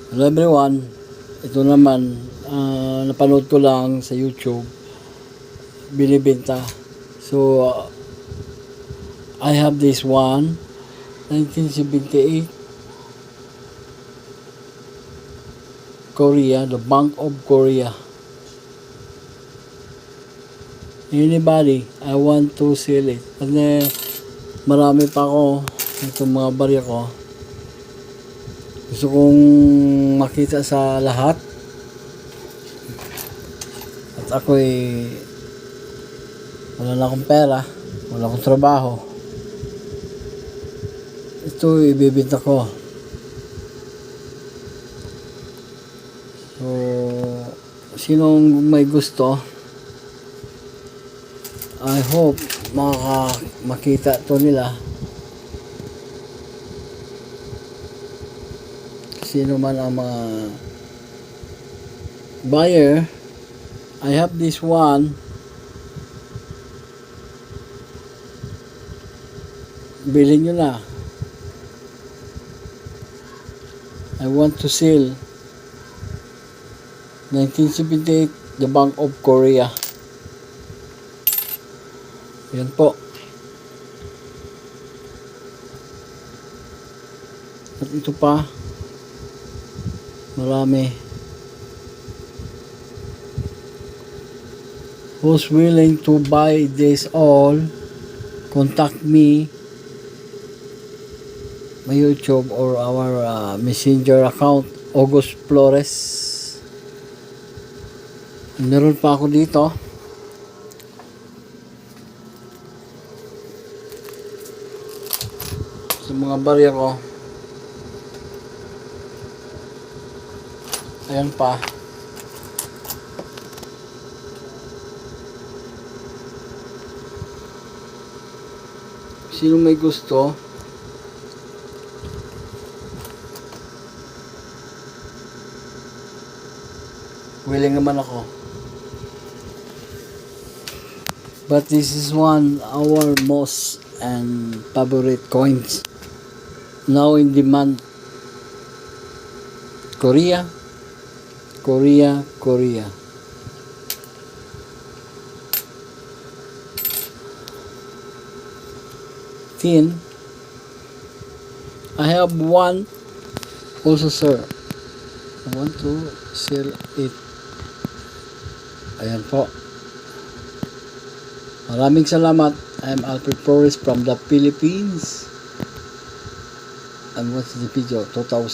Hello everyone, ito naman, napanood ko lang sa YouTube, binibenta. So, I have this one, 1978, Korea, the Bank of Korea. Anybody, I want to sell it. Kasi marami pa ako, itong mga barya ko. Gusto kong makita sa lahat. At ako'y wala na akong pera, wala akong trabaho. Ito ibibenta ko. So, sinong may gusto, I hope makita to nila. Sino man ang mga buyer, I have this one. Bilhin nyo na. I want to sell 1978, the Bank of Korea. Yan po. At ito pa, marami. Who's willing to buy this all, contact me, my YouTube or our messenger account, August Flores. Meron pa ako dito. Sa mga barya ko. Ayan pa. Sino may gusto, willing naman ako. But this is one our most and favorite coins now in demand. Korea. Tin. I have one also, sir. I want to sell it. Ayan po. Maraming salamat. I'm Alfred Flores from the Philippines. And what's the video? 2000.